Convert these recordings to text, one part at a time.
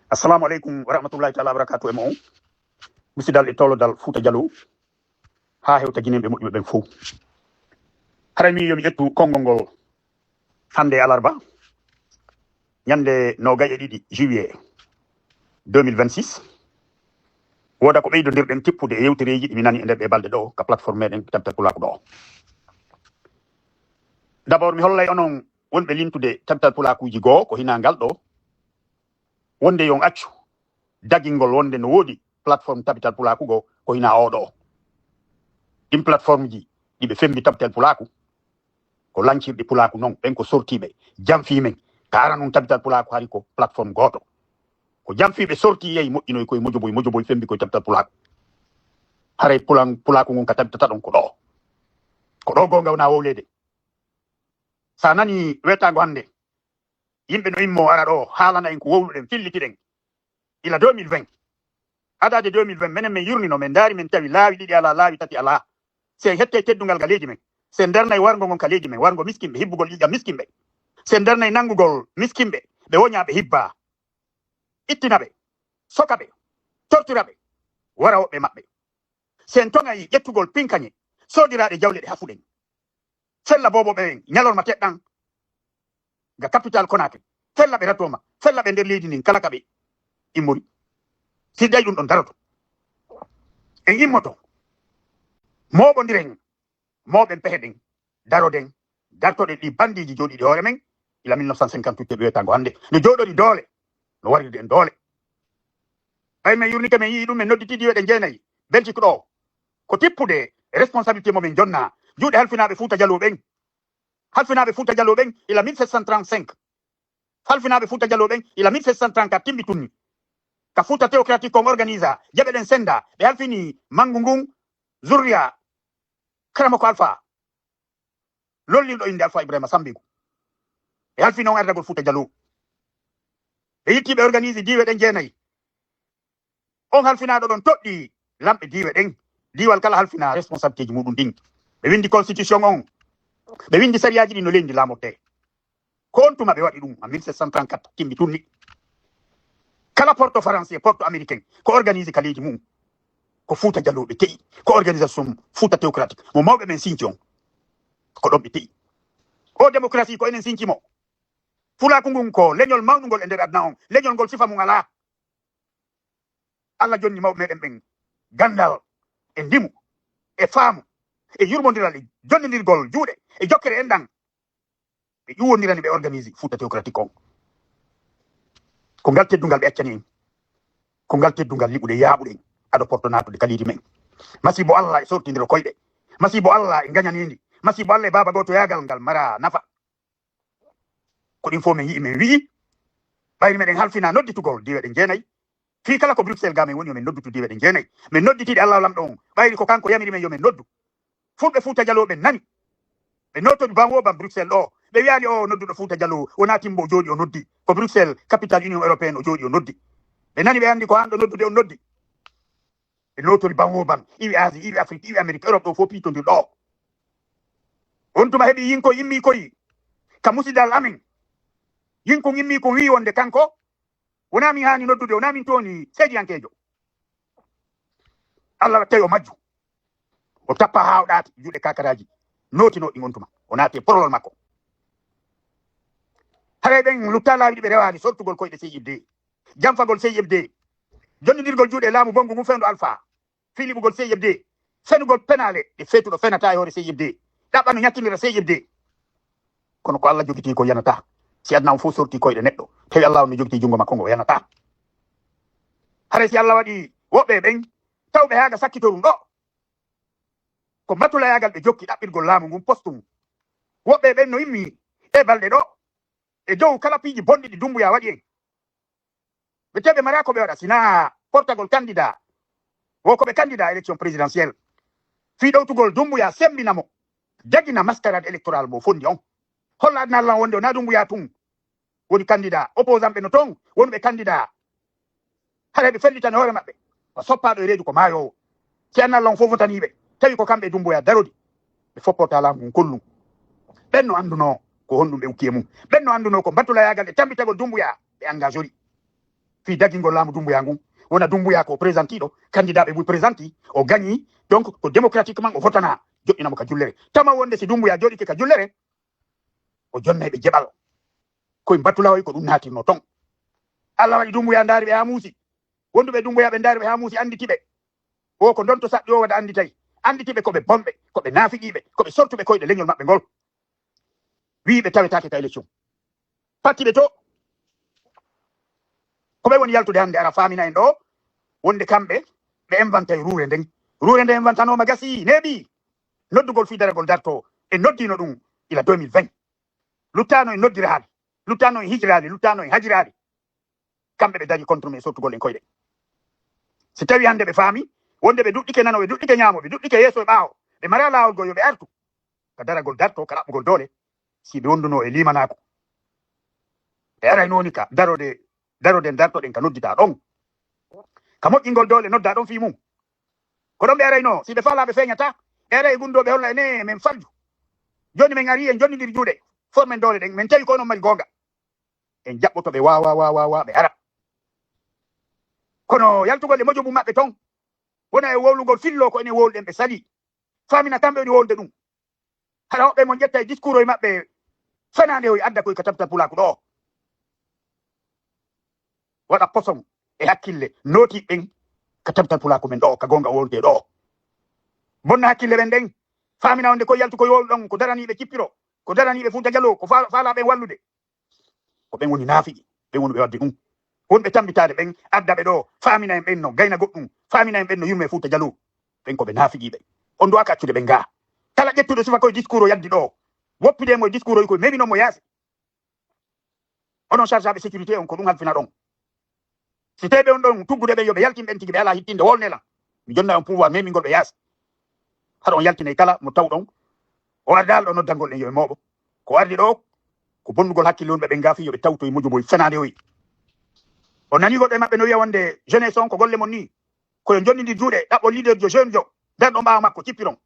Assalamu alaikum wa rahmatullahi ta'ala wa barakatuh mo musidal e tolodal Fouta Diallo ha hewta guinembe moƴƴuɓe ɓen fof harami yomi ƴettu konngol ngol hande alarba ñande 22 juillet 2026 woda ko ɓeydodirɗen tippude e yewtereji ɗi mi nani e nder ɓe balɗe ɗo ka plateforme meɗen Tabtal Pulako ɗo. D'abord mi hollay onon wonɓe lintude Tabtal Pulakuji goo ko hinangal ɗo wonde yon accu dagingol wonde no woodi plateforme Tabtal Pulaku go ko hina oɗo ɗin plateforme ji ɗiɓe fembi Tabtal Pulaku ko lancirɗi Pulaku noon ɓen ko sortiɓe jamfimen ka ara noon Tabtal Pulaku hari ko plateforme goto ko jamfiɓe sorti yeyi moƴƴinoy koye mojoboy fembi koye Tabtal Pulaku haray Pulaku ngon ka tabitata ɗon ko ɗo gonga wona wowlede. Sa nani wetago hande yimɓe no immo ara ɗo haalana en ko wowluɗen fillitiɗen ila 2020 adade 2020 menen min yurnino min daari min tawi laawi ɗiɗi ala laawi tati ala se hette teddungal ga leydi men se darnayi wargo gon ka leydi men wargo miskimɓe hibbugol ƴiƴam miskimɓe se darnayi nangugol miskimɓe ɓe woñaɓe hibba ittinaɓe sokaɓe tortiraɓe wara woɓɓe maɓɓe sen toŋayi ƴettugol pinkañe sodiraɗe jawle ɗe hafuɗen fella bobo ɓe ñalorma teɗɗan ga capital Conakry fella ɓe ratoma fella ɓe nder leydi ndin kala kaɓe immori si dayi ɗum ɗon daroto en immoto moɓodiren moɓen pehe ɗen daroden dartoɗen ɗi bandiji joɗiɗi hoore men ila 1958 ɓe wiyatago hande no joɗori doole no warirde en doole ɓay men yurnike men yii ɗum men nodditiɗi weɗe jeenayi Belgique ɗo ko tippude responsabilité momin jonna juuɗe halfinaɓe Fouta Diallo ɓen halfinaɓe Fouta Diallo ɓen ila 1735 halfinaɓe Fouta Diallo ɓen ila 1734 timmi tunni ka Fouta Théocratique on organisa jaɓe ɗen senda ɓe halfini mangu ngun zurriya karama ko alpha lollinɗo inde Alpha Ibrahima Sambigu ɓe halfini on ardagol Fouta Diallo ɓe yitti ɓe organise diwe ɗen jeenayi on halfinaɗo ɗon toɗɗi lamɓe diwe ɗen diwal kala halfina responsabilité ji muɗum ɗin ɓe windi constitution on ɓe windi sariyaji ɗi no leydi lamorte ko on tuma ɓe waɗi ɗum en 1734 timmi tunni kala porto français porto américain ko organise ka leydi mum ko Fouta Diallo ɓe te'i ko organisation Fouta Théocratique mo mawɓe men sinci on ko ɗon ɓe te'i o démocratie ko enen sincimo Pulaku ngun ko leñol mawɗugol e nder adna on leñol ngol sifa mum ala Allah jonni mawɓe meɗen ɓen gandal e ndimu e faamu e yurmodiral e jonnidirgol juuɗe e jokkere enɗan ɓe ƴuwodirani ɓe organise Fouta Théocratique on ko ngal teddungal ɓe accani en ko ngal teddungal liɓuɗe yaaɓuɗen aɗo porto natude kalidi men masibo Allah e sortidiro koyɗe masibo Allah e gañanidi masibo Allah e baba goto yagal ngal mara nafa ko ɗin fof min yii min wi'i ɓayri meɗen halfina nodditugol diwe ɗen jeenayi fi kala ko Bruxelles ga men woni yomin noddutu diwe ɗen jeenayi min nodditiɗe Allah lamɗo on ɓayri ko kanko yamiri men yomin noddu fulɓe Fouta Diallo ɓe nani ɓe notoɗi banwoban Bruxelles ɗo ɓe wiyani o nodduɗo Fouta Diallo wona timbo o jooɗi o noddi ko Bruxelles capitale Union européenne o jooɗi o noddi ɓe nani ɓe andi ko anɗo noddude on noddi ɓe notori banwoban iwi Asie iwi Afrique iwi Amérique Europe ɗo fof piitodir ɗo on tuma heeɓi yinko yimmi koye ka musidal amen yinko yimmi ko wi wonde kanko wona min hani noddude wona min toni seediyankejo Allah wattawi o majju o tappa hawɗati juuɗe kakaraji notino ɗi on tuma o naate porolol makko haray ɓen lutta laawi ɗi ɓe rewani sortugol koyɗe CIFD jamfagol CIFD jonnidirgol juuɗe laamu bongo mum fewndo Alpha filiɓugol CIFD fenugol penale ɗe fetuɗo fenata e hoore CIFD ɗaɓɓano ñattinira CIFD kono ko Allah jogiti ko yanata si adna on fof sorti koyɗe neɗɗo tawi Allah on no jogiti jungo makko ngo yanata haray si Allah waɗi woɓɓe ɓen tawɓe haaga sakkitorum ɗo ko batulayagal ɓe jokki ɗaɓɓirgol laamu ngun poste mum woɓɓe ɓen no immi e balɗe ɗo e dow kala piiji bonɗi ɗi Dumbuya waɗi en ɓe teɓe mara ko ɓe waɗa sina portagol candidat wo koɓe candidat élection présidentielle fi ɗowtugol Dumbuya sembinamo jagina mascarade électoral mo fondi on holla adna Allah wonde wona Dumbuya tun woni candidat opposant ɓe no toon wonɓe candidat haɗa ɓe fellitani hoore maɓɓe ko soppaɗo e reedu ko maayowo si adna Allah on fof fotaniɓe tawi ko kamɓe Dumbuya darodi ɓe foppota laamu ngun kollum ɓen no anduno ko honɗum ɓe ukkiye mum ɓen no anduno ko battulayagal e tambitagol Dumbuya ɓe engage ori fi dagingol laamu Dumbuya ngun wona Dumbuya ko présentiɗo candidat ɓe ɓuy présenti o gagni donc ko démocratiquement o votana joƴƴinamo ka jullere tama wonde si Dumbuya joɗike ka jullere o jonnayɓe jeɓal koye battulawoy ko ɗum natirno ton Allah waɗi Dumbuya ndaari ɓe ha muusi wonduɓe Dumbuya ɓe ndaari ɓe ha muusi anditiɓe o ko donto saɗɗi o waɗa anditay anditiɓe koɓe bomɓe koɓe naafiqiɓe koɓe sortuɓe koyɗe leñol maɓɓe ngol wiɓe tawetake ka élection pattiɓe to ko ɓe woni yaltude hannde ara famina en ɗo wonde kamɓe ɓe inventay ruure nden inventanoma gasi neeɓi noddugol fi daragol darto e noddino ɗum ila 2020 luttano e noddirali luttano e hijrali luttano e hajirali kamɓe ɓe dañi contre men sottugol en koyɗe si tawi hannde ɓe faami wonde ɓe duɗɗike nano ɓe duɗɗike ñaamo ɓe duɗɗike yeeso e ɓaawo ɓe mara laawol go yo ɓe artu ka daragol darto ka ɗaɓɓugol doole si ɓe wonduno e limanako ɓe aray nooni ka daroden dartoɗen ka noddita ɗon ka moƴƴingol doole nodda ɗon fi mum ko ɗon ɓe arayno si ɓe faalaɓe feeñata ɓe aray e gundoɓe holla ene min falju joni min ari en jonnidir juuɗe formen doole ɗen min tawi ko onon mari gonga en jaɓɓotoɓe wawa ɓe ara kono yaltugol e moƴo mum maɓɓe ton wona e wowlugol fillo ko enen wowluɗen ɓe sali famina kamɓe woni wowlde ɗum haɗa hoɓɓe mon ƴetta e discours oye maɓɓe fenande oye adda koye ka tabta pulaku ɗo waɗa poson e hakkille nootiɓɓen ka tabtal pulaku men ɗo ka gonga wowlude ɗo bonna hakkille ɓen ɗen famina wonde koye yaltu koye wowlu ɗon ko daraniɓe cippiro ko daraniɓe Fouta Diallo ko faalaɓen wallude ko ɓen woni naafiƴi ɓen woni ɓe wadde ɗum wonɓe tambitade ɓen addaɓe ɗo famina en ɓen no gayna goɗɗum famina en ɓen no yumme Fouta Diallo ɓen koɓe naafiƴiɓe on duwaka accude ɓen ga kala ƴettuɗo sufa koye discours o yaddi ɗo woppidemo e discours oy koye meminomo yaasi onon charge aɓe sécurité on ko ɗum halfina ɗon si teɓe on ɗon tuggude ɓe yoɓe yaltin ɓen tigi ɓe ala hittinde wolnelan mi jonna on pouvoir memingol ɓe yaasi haɗa on yaltine kala mo taw ɗon o ardal ɗo noddangol ɗen yoɓe mooɓo ko ardi ɗo ko bonnugol hakkille on ɓe ɓen gafi yoɓe tawto e mojoboy fenade oyi o nani goɗɗo e maɓɓe no wiya wonde jeunesse on ko golle mon ni koyo jonnidir juuɗe ɗaɓɓo leader jo jeune jo nder ɗon ɓawa makko cippiron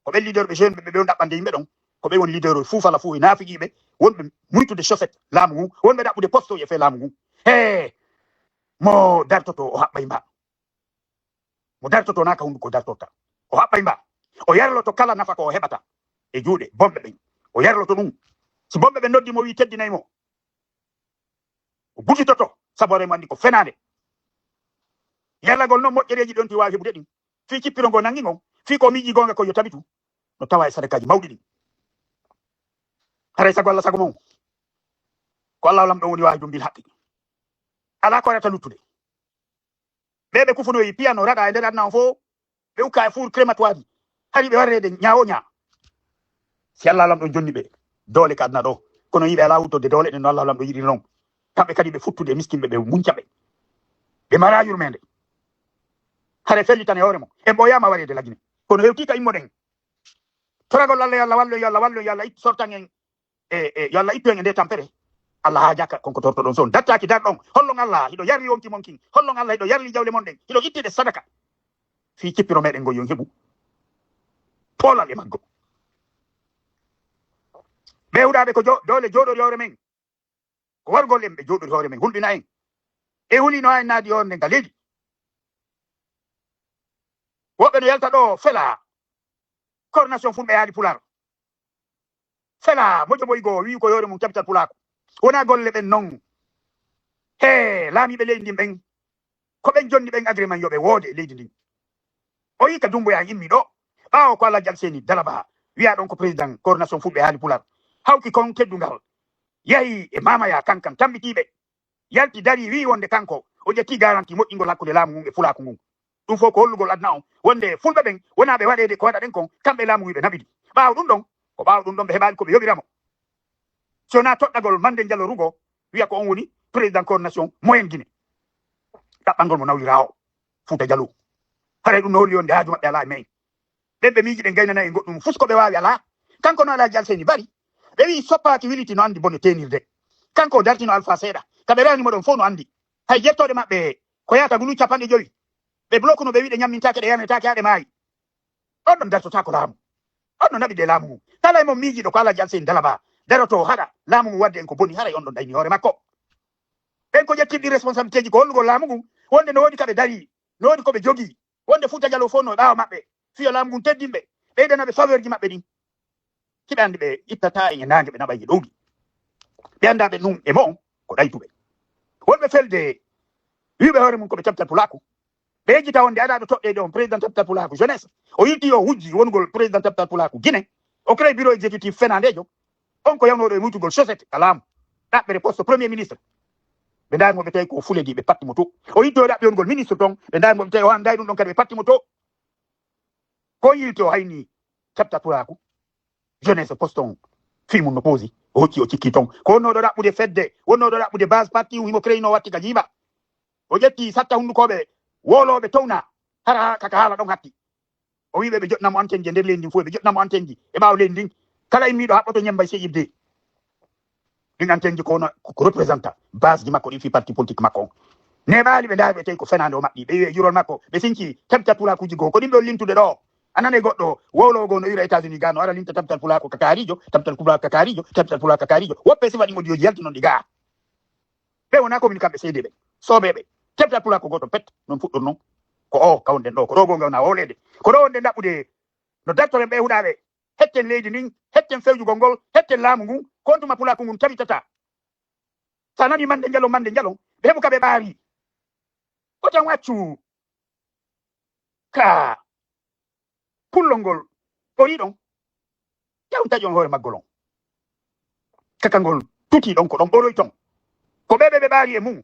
ko ɓen leader ɓe jeune ɓe on ɗaɓɓande yimɓe ɗon ko ɓe woni leader o fuu fala fuu e naafiqiɓe wonɓe muytude chauffette laamu ngu wonɓe ɗaɓɓude poste o e fe laamu ngu he mo dartoto o haɓɓay mba mo dartoto naka hunduko dartorta o haɓɓay mba o yarloto kala nafa ko o heɓata e juuɗe bomɓe ɓen o yarloto ɗum si bomɓe ɓe noddi mo wi teddinaymo o butitoto sabore mo andi ko fenade yallagol noon moƴƴereji ɗon ti wawi heɓude ɗin fi cippiro ngo nangi ngon fi ko miiji gonga koyo tabitu no tawa e sadakaji mawɗi ɗin haray sago Allah sago mon ko Allah lam ɗo woni wawi ɗum bil haqqi ala ko waɗata luttude ɓe kufunoyi piano raɗa e nder adna on fo ɓe ukka e four crématoire hari ɓe warrede ñawo ña si Allah lam ɗon jonni ɓe doole ka adna ɗo kono yiɓe ala wuttode doole ɗen no Allah lam ɗo yiɗi noon kamɓe kadi ɓe futtude miskinɓe ɓe muncaɓe ɓe mara yurmede hare fellitane hoore mo en ɓoyama warede lagine kono hewtika immoɗen toragol Allah yo Allah wallo yo Allah wallo yo Allah sortan en yo Allah ittu en e nde tampere Allah ha jakka konko torto ɗon son dattaki dar ɗon hollon Allah hiɗo yarli wonki mon kin hollon Allah hiɗo yarli jawle mon ɗen hiɗo ittide sadaka fi cippiro meɗen go yon heɓu polal e maggo ɓe huɗaɓe ko dole joɗori hoore men ko wargol en ɓe joɗori hoore men hulɗina en e hulino ha en naadi horde nga leydi woɓɓe no yalta ɗo fela coordination fulɓe haali pular fela moƴo boygo wi ko yore mum capital pulako wona golle ɓen noon he laamiɓe leydi ndin ɓen ko ɓen jonni ɓen agrément yoɓe woode e leydi ndin o yi ka Dumbuya immi ɗo ɓawo ko Allah jalseni Dalaba wiya ɗon ko président coordination fulɓe haali pular hawki kon teddungal yahi e mamaya kankan tambitiɓe yalti dari wi wonde kanko o ƴetti garanti moƴƴingol hakkude laamu ngun e fulaku ngun ɗum fof ko hollugol adna on wonde fulɓe ɓen wona ɓe waɗede ko waɗa ɗen kon kamɓe laamu wi ɓe naɓiɗi ɓawo ɗum ɗon ko ɓawo ɗum ɗon ɓe heɓali koɓe yoɓiramo so wona toɗɗagol mande Diallo Rugo wiya ko on woni président coordination moyen Guinée ɗaɓɓangol mo nawlira o Fouta Diallo haray ɗum no holli wonde haaju maɓɓe ala e men ɓen ɓe miiji ɗen gaynana en goɗɗum fus koɓe wawi ala kanko no Alaji Alseni Bari ɓe wi soppaki wiliti no andi bone tenirde kanko dartino Alpha Seeɗa kaɓe ranimo ɗon fof no andi hay jettoɗe maɓɓe ko yata gulu 50 ɓe bloque no ɓe wi ɗe ñammintaake ɗe yarnetake haɗe maayi on ɗon dartotako laamu on no naɓide laamu mum kala e mon miijiɗo ko Alaji Alseni Dalaba daroto haɗa laamu mum wadde en ko boni haray on ɗon ɗayni hoore makko ben ko jettidi responsabilité ji ko hollugo laamu ngun wonde no wodi kabe dari no wodi ko be jogi wonde Fouta Jallow fonno baawa mabbe fiyo laamu ngun teddimbe be dana be faveur ji mabbe din kibe andi be ittata e nange be nabaji dowdi be anda be nun e mon ko daytube wonbe felde wibe hore mun ko be tabtal pulaku be jita wonde ada be todde do président tabtal pulaku jeunesse o yitti o hujji wongol président tabtal pulaku Guinée o crée bureau exécutif fenandejo on ko yawno do mutugol chaussette kalamu dabbe poste premier ministre be dai mo be tay ko fuledi be patti moto o yitto dabbe wongol ministre ton be dai mo be tay o andai dum don kadi be patti moto ko yilto hayni tabtal pulaku jeunesse poston film no posi o hokki o cikki ton ko wonno do dabbude fedde wonno do dabbude base parti wimo crée no watti gajiba o jetti satta hundukobe wolobe towna hara kaka hala don hatti o wibe be jotnamo antenne nder lendi fu be jotnamo antenne e baaw lendi kala imido habboto nyambay sey ibde din antenne ko no ko représenta base di makko fi parti politique makko ne baali be daabe tay ko fenando mabbi be jurol makko be sinki tabta pula kuji go ko dimdo lintude do anane goddo wolo go no ira États-Unis gano ara linta tabta pula ko kakarijo tabta pula kakarijo woppe si wadi mo dioji yalti non diga be wona ko min kambe seydebe sobebe tabta pula ko goto pet non fuddo non ko o kawnden do ko rogo ngawna wolede ko do wonde dabbude no docteur be hudabe hetten leydi nin hetten fewjugo ngol hetten laamu ngun kontuma pula ko ngun tabitata sanani mande njalo be hebu kabe baari ko tan waccu ka pullongol ori don tawta jon hore maggolon kakangol tuti don ko don boroy ton ko bebe baari e mum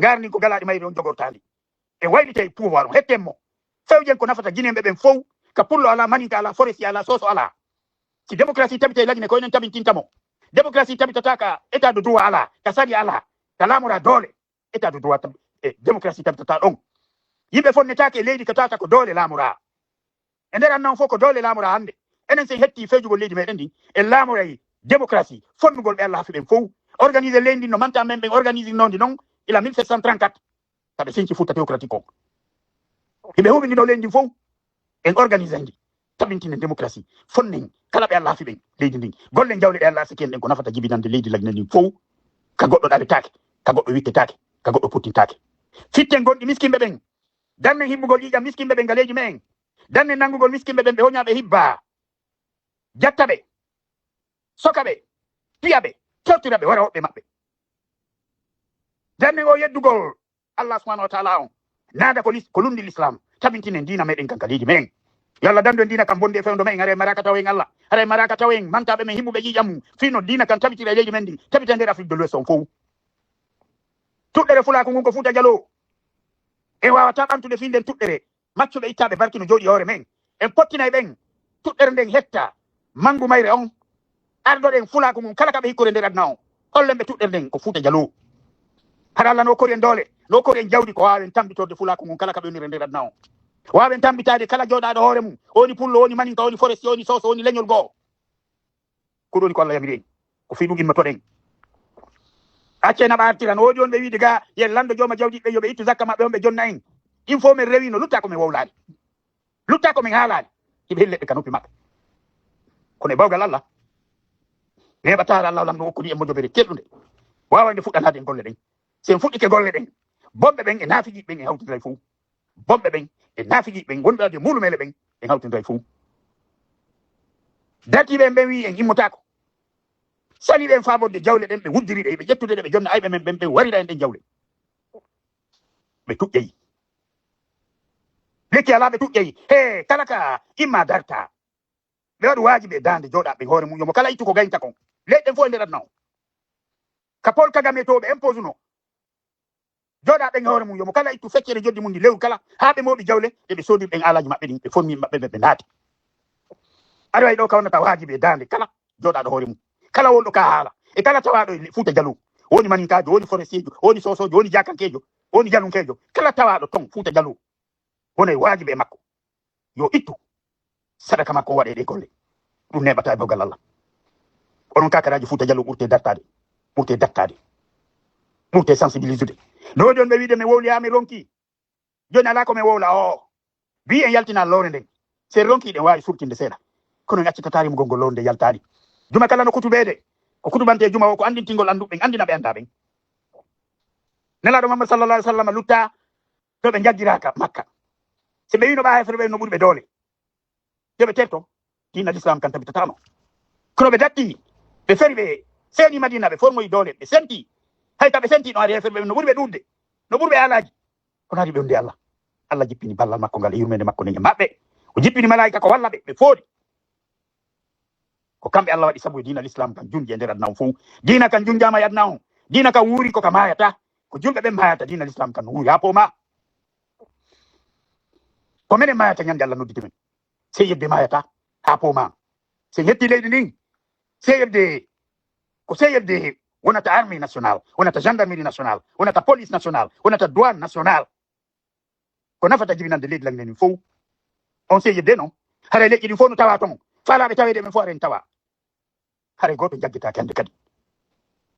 ngarni ko galadi mayri on jogortali e waylite pouvoir on hettemmo fewjen ko nafata Guinéen be fow ka pullo ala maninka ala foresti ala soso ala si démocratie tabita lagine ko enen tabintintamo démocratie tabitata ka état de droit ala ka sari ala ka lamura dole état de droit e démocratie tabitata don yimbe fonnetake leydi ka tata ko dole lamura e nder annan fo ko dole lamura hande enen sen hetti fewjugol leydi meɗen ɗi e lamuray démocratie fonnugol ɓe allah fi ɓen fof organiser leydi no manta men ɓen organiser nondi noon ila 1734 kaɓe senci Fouta théocratique o hiɓe huɓini ɗo leydi fof en organiser ndi tabintinen démocratie fonnen kala ɓe allah fi ɓen leydi ndin golle jawle ɗe allah siki en ɗen ko nafata jibinande leydi lagine ndin fof ka goɗɗo ɗaɓetake ka goɗɗo wittetake ka goɗɗo puttintake fitten gonɗi miskimɓe ɓen dannen himmugol ƴiƴam miskimɓe ɓen ga leydi men dannen nangugol miskimɓe ɓen ɓe hoñaɓe hibba jattaɓe sokaɓe piyaɓe tortiraɓe wara hoɓɓe maɓɓe dannen o yeddugol allah subhanahu wa taala on nada ko lundi l'islam tabintinen dina meɗen kanka leydi men yalla dando dina kam bonde fewndo men hare maraka tawen allah hare maraka tawen mantaɓe men himmuɓe ƴiƴam mum fino dina kan tabitira leydi men ndi tabita nder Afrique de l'Ouest on fof tuɗɗere fulako ngun ko Fouta Jallow en wawata ɓamtude finden tuɗɗere maccuɓe ittaɓe barkino jooɗi hoore men en pottinay ɓen tuɗɗere nden hetta mangu mayre on ardoɗen fulako ngun kala kaɓe hikkore nder aduna on hollen ɓe tuɗɗere nden ko Fouta Jallow hara allah no kori en doole no kori en jawdi ko wawen tambitorde fulako ngun kala kaɓe wonire nder aduna on wawen tambitade kala joɗaɗo hoore mum woni pullo woni maninka woni foresti woni soso woni leñol goo ko ɗoni ko allah yamiri en ko fi ɗum immotoɗen acce naɓa artiran woodi on ɓe wiide ga yen lando jooma jawdi ɓe yoɓe ittu zakka maɓɓe on ɓe jonna en il faut min rewino lutta ko min wowlani lutta ko min haalani hiɓe helleɗe ka noppi maɓɓe kono e bawgal allah neɓatare allah lamɗo hokkudi en mo jobere kelɗude wawande fuɗɗanade en golle ɗen sen fuɗɗike golle ɗen bomɓe ɓen e naafiji ɓen e hawtidira fof bomɓe ɓen e naafiji ɓen gonɓe ade mulumele ɓen en hawtidira fof dartiɓe en ɓen wi en immotako sali ɓen famorde jawle ɗen ɓe wuddiri ɗe ɓe ƴettude ɗe ɓe jonna ayɓe men ɓen ɓe warira en ɗen jawle ɓe tuƴƴeyi lekki ala ɓe tuƴƴeyi he kala ka imma darta ɓe waɗu wajiɓe dande joɗa ɓe hoore mum yomo kala ittu ko gaynta kon leɗɗen fof e nder aduna o ka Paul Kagame to ɓe impose no joɗa ɓen hoore mum yomo kala ittu feccere joddi mum ndi lewru kala ha ɓe moɓi jawle eɓe soodi ɓen alaji maɓɓe ɗin ɓe fonmi maɓɓe ɓe naati aɗa wayi ɗo kawnata wajiɓe dande kala joɗaɗo hoore mum kala wonɗo ka haala e kala tawaɗo e Fouta Jallow woni maninkajo woni forestier jo woni sosojo woni jakankejo woni jalunkejo kala tawaɗo ton Fouta Jallow wona e wajiɓe makko yo ittu sadaka makko waɗe ɗe golle ɗum neɓata e bawgal allah onon kakaraji Fouta Jallow ɓurte dartade ɓurte dattade ɓurte sensibilisede no joni ɓe wiide mi wowli ha mi ronki joni ala ko mi wowla o bi en yaltina lowre nden sen ronki ɗen wawi surtinde seeɗa kono en accitatari gongol lowre nde yaltani juma kala no kutuɓede ko kutubante juma o ko andintingol anduɓen andina ɓe anda ɓen nelaɗo Muhammad sallallahu alaihi wasallam lutta to ɓe jaggira Makka se ɓe wino ɓa hefere ɓe no ɓuri ɓe doole yoɓe terto dina l'islam kan tabitatano kono ɓe datti ɓe feri ɓe seeni Madina ɓe formoyi doole ɓe senti hay ka ɓe senti no ari hefere ɓe no ɓuri ɓe ɗuɗde no ɓuri ɓe alaji kono ari ɓe wonde Allah jippini ballal makko ngal e yurmede makko nden e maɓɓe o jippini malaika ko walla ɓe foodi ko kamɓe Allah waɗi sabu e dina l'islam kan junji e nder aduna o fof dina kan junjama e aduna o dina kan wuuri koka mayata ko julɓe ɓen mayata dina l'islam kan wuuri ha poma ko menen mayata ñande Allah nodditi men sey yebde mayata ha poma se yetti leydi ndin sey yebde ko sey yebde wonata armée nationale wonata gendarmerie nationale wonata police nationale wonata douane nationale ko nafata jibinande leydi langue nden fof on sey yebde noon haray leƴƴi ɗin fof no tawa toon faalaɓe tawede men fof aren tawa haray goto jagguetake hande kadi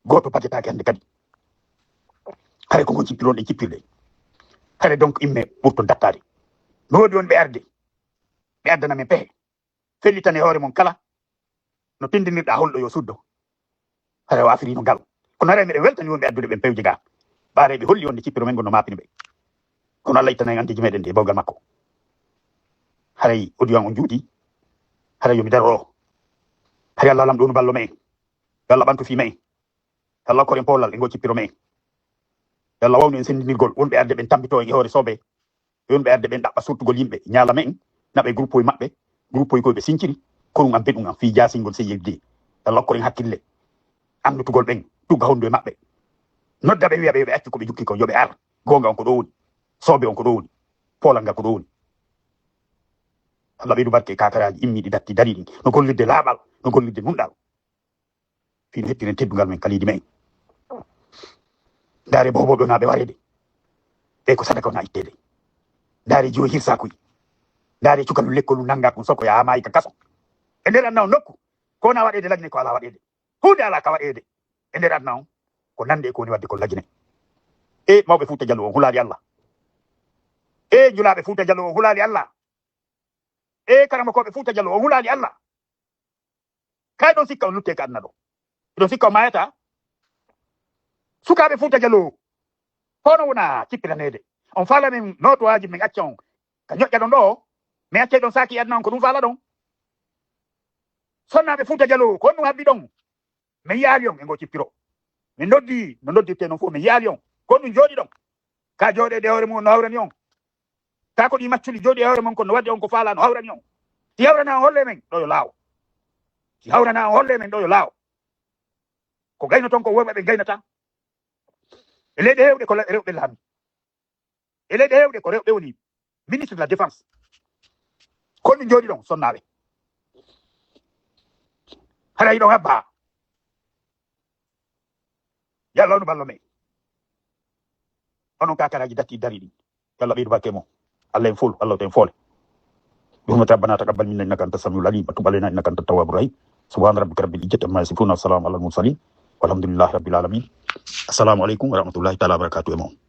goto bagetake hande kadi haray koko cippiron ɗe cippirɗe haray donc imme ɓurto dattade no wodi won ɓe arde ɓe addana men pehe fellitane hoore mon kala no tindinirɗa holɗo yo suddo haray o afirino ngal kono haray meɗen weltani wonɓe addude ɓen pewje ga ɓaare ɓe holli wonde cippiro men gonno mapini ɓe kono Allah ittana en andeji meɗen de bawgal makko haray audion o juuɗi haray yomi daro haray Allah lam ɗo no ballo me en yo Allah ɓantu fi me en yo Allah koren poolal e ngo cippiro me en yo Allah wawnu en sendinirgol wonɓe arde ɓen tambito en e hoore soɓe wonɓe arde ɓen ɗaɓɓa surtugol yimɓe ñaala me en naɓe groupe oye maɓɓe groupe oye koye ɓe sinciri koɗum am beɗum am fi jasingol sey yebdi yo Allah koren hakkille andutugol ɓen tugga hondu e maɓɓe nodda ɓe wiya ɓe yoɓe accu koɓe jukki ko yoɓe ar gonga on ko ɗo woni soɓe on ko ɗo woni poolal ngal ko ɗo woni Allah ɓeydu barke kakaraji immiɗi datti dari ɗin no gollidde laaɓal no gollidde nunɗal fino hettiren teddugal men kalidi men daare boboɓe naɓe warede ɓe ko sadaka wona ittede daare jiwo hirsakuy daare cukalu lekkolu nanga kum soko ya mayi ka kaso e nder adna on nokku ko wona waɗede lagine ko ala waɗede hunde ala ka waɗede e nder adna on ko nande ko woni wadde ko lagine e mawɓe Fuuta Jallo on hulali Allah e julaɓe Fuuta Jallo on hulali Allah e karamakoɓe Fuuta Jallo on hulali Allah kay ɗon sikka on lutte ka adna ɗo ɗon sikka o mayata sukaɓe Fuuta Jallo hono wona cippiranede on faala men notowaji min acca on ka ñoƴƴa ɗon ɗo mi acce ɗon saki adna on ko ɗum faala ɗon sonnaɓe Fuuta Jallo ko ɗum habbi ɗon min yaali on e ngo cippiro min noddi no noddirte noon fof min yaali on ko ɗum jooɗi ɗon ka jooɗede hoore mum no hawrani on ka ko ɗi macculi jooɗi e hoore mum kono wadde on ko faala no hawrani on si hawrana on holle men ɗo yo laaw si hawrana on holle men ɗo yo laaw ko gayno toon ko worɓe ɓe gaynata e leyɗe hewɗe ko rewɓe laami e leyɗe hewɗe ko rewɓe woni ministre de la défense ko ɗum jooɗi ɗon sonnaɓe haɗa yiɗon habba yalla onu ballo me onon kakaraji datti dari ɗi yalla ɓeydu barke mo Allah en fol Allah ten foole بحرمة ربنا تقبل منا إنك أنت السميع العليم وتب علينا إنك أنت التواب الرحيم سبحان ربك رب العزة عما يصفون والسلام على المرسلين والحمد لله رب العالمين السلام عليكم ورحمة الله تعالى وبركاته.